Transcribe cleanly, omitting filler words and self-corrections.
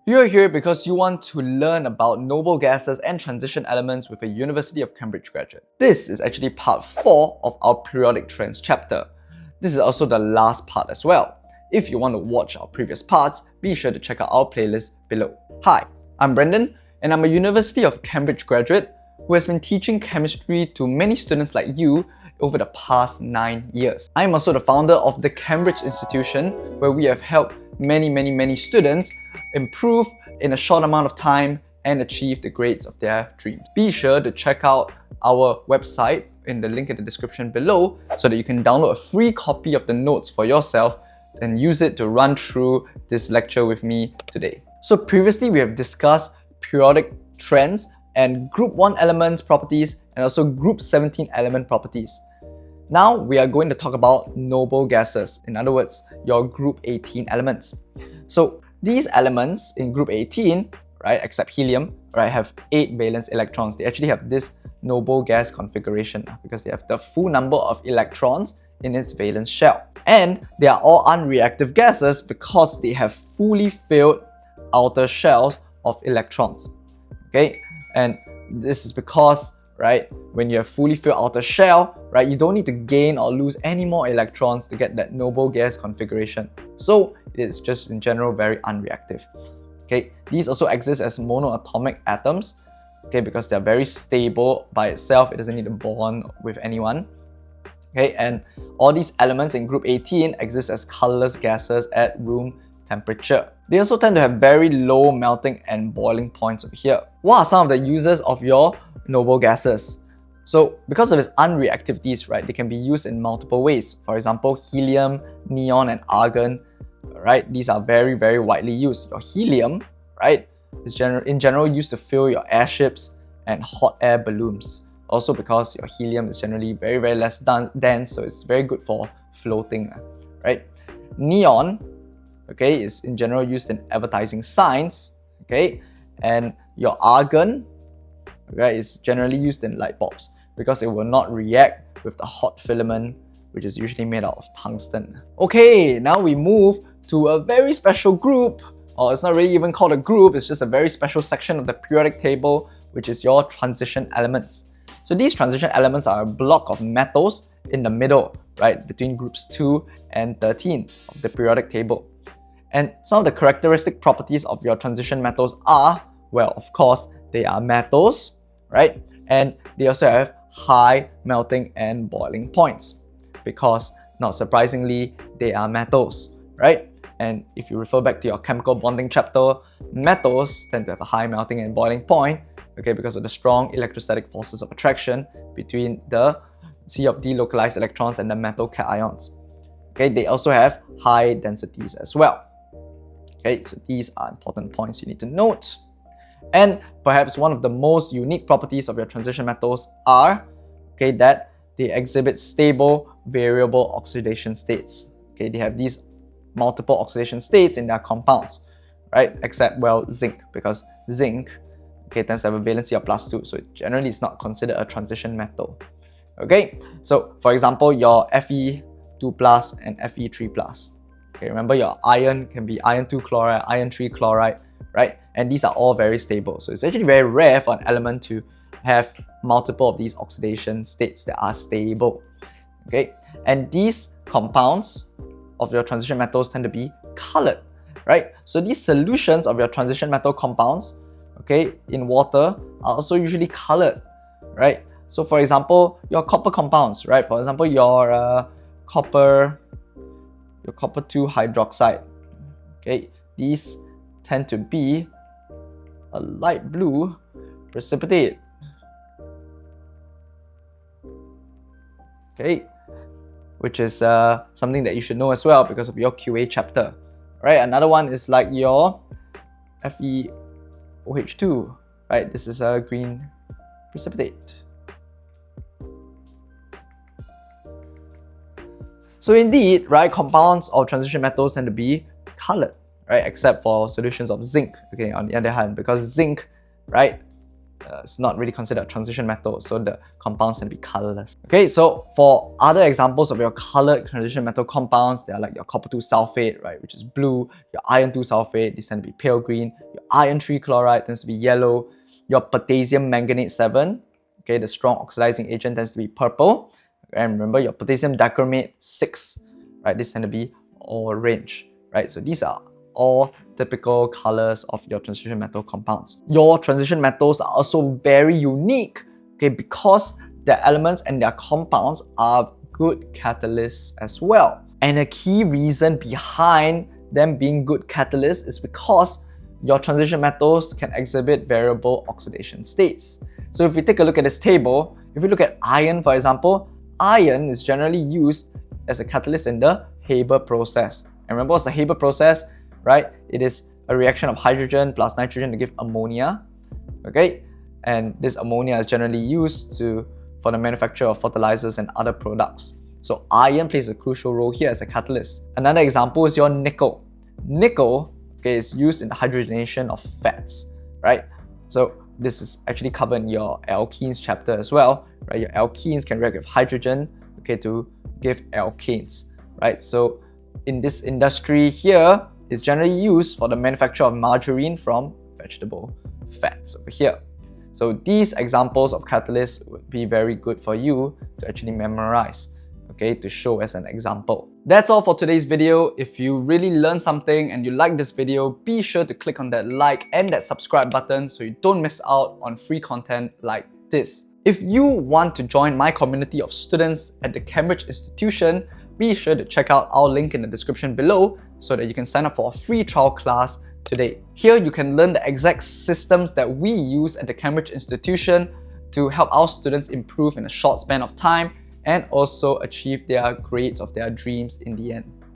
You're here because you want to learn about noble gases and transition elements with a University of Cambridge graduate. This is actually part 4 of our periodic trends chapter. This is also the last part as well. If you want to watch our previous parts, be sure to check out our playlist below. Hi, I'm Brendan, and I'm a University of Cambridge graduate who has been teaching chemistry to many students like you over the past 9 years. I'm also the founder of the Chemistry Institution, where we have helped many students improve in a short amount of time and achieve the grades of their dreams. Be sure to check out our website in the link in the description below so that you can download a free copy of the notes for yourself and use it to run through this lecture with me today. So previously we have discussed periodic trends and group 1 elements properties and also group 17 element properties. Now we are going to talk about noble gases, in other words, your group 18 elements. So these elements in group 18, right, except helium, right, have 8 valence electrons. They actually have this noble gas configuration because they have the full number of electrons in its valence shell. And they are all unreactive gases because they have fully filled outer shells of electrons. Okay, and this is because, right, when you have fully filled outer shell, right, you don't need to gain or lose any more electrons to get that noble gas configuration. So it's just in general very unreactive. Okay, these also exist as monoatomic atoms, okay, because they're very stable by itself. It doesn't need to bond with anyone. Okay, and all these elements in group 18 exist as colorless gases at room temperature. They also tend to have very low melting and boiling points over here. What are some of the uses of your noble gases? So because of its unreactivities, right, they can be used in multiple ways. For example, helium, neon, and argon, right, these are very widely used. Your helium, right, is in general used to fill your airships and hot air balloons. Also because your helium is generally very less dense, so it's very good for floating, right? Neon, okay, is in general used in advertising signs, okay, and your argon, okay, is generally used in light bulbs because it will not react with the hot filament, which is usually made out of tungsten. Okay, now we move to a very special group, or it's not really even called a group, it's just a very special section of the periodic table, which is your transition elements. So these transition elements are a block of metals in the middle, right, between groups 2 and 13 of the periodic table. And some of the characteristic properties of your transition metals are, well, of course, they are metals, right? And they also have high melting and boiling points because, not surprisingly, they are metals, right? And if you refer back to your chemical bonding chapter, metals tend to have a high melting and boiling point, okay, because of the strong electrostatic forces of attraction between the C of D localized electrons and the metal cations. Okay, they also have high densities as well. Okay, so these are important points you need to note. And perhaps one of the most unique properties of your transition metals are, okay, that they exhibit stable variable oxidation states. Okay, they have these multiple oxidation states in their compounds, right? Except, well, zinc, because zinc, okay, tends to have a valency of +2, so generally it's not considered a transition metal. Okay, so for example, your Fe2+ and Fe3+. Okay, remember your iron can be iron 2 chloride, iron 3 chloride, right? And these are all very stable. So it's actually very rare for an element to have multiple of these oxidation states that are stable. Okay, and these compounds of your transition metals tend to be colored, right? So these solutions of your transition metal compounds, okay, in water are also usually colored, right? So for example, your copper compounds, right? For example, your copper 2 hydroxide, okay, these tend to be a light blue precipitate. Okay, which is something that you should know as well because of your QA chapter, right? Another one is like your FeOH2, right? This is a green precipitate. So indeed, right, compounds of transition metals tend to be colored, right? Except for solutions of zinc, okay, on the other hand, because zinc, right, it's not really considered a transition metal, so the compounds can be colorless. Okay, so for other examples of your colored transition metal compounds, they are like your copper 2 sulfate, right, which is blue, your iron 2 sulfate, these tend to be pale green, your iron trichloride tends to be yellow. Your potassium manganate 7, okay, the strong oxidizing agent, tends to be purple. And remember, your potassium dichromate 6, right, this tend to be orange, right? So these are all typical colors of your transition metal compounds. Your transition metals are also very unique, okay, because their elements and their compounds are good catalysts as well. And a key reason behind them being good catalysts is because your transition metals can exhibit variable oxidation states. So if we take a look at this table, if we look at iron, for example, iron is generally used as a catalyst in the Haber process. And remember what's the Haber process, right? It is a reaction of hydrogen plus nitrogen to give ammonia, okay? And this ammonia is generally used for the manufacture of fertilizers and other products. So iron plays a crucial role here as a catalyst. Another example is your nickel. Nickel, okay, is used in the hydrogenation of fats, right? So this is actually covered in your alkenes chapter as well, right? Your alkenes can react with hydrogen, okay, to give alkanes, right? So in this industry here, it's generally used for the manufacture of margarine from vegetable fats over here. So these examples of catalysts would be very good for you to actually memorize, okay, to show as an example. That's all for today's video. If you really learned something and you like this video, be sure to click on that like and that subscribe button so you don't miss out on free content like this. If you want to join my community of students at the Cambridge Institution, be sure to check out our link in the description below so that you can sign up for a free trial class today. Here you can learn the exact systems that we use at the Cambridge Institution to help our students improve in a short span of time and also achieve their grades of their dreams in the end.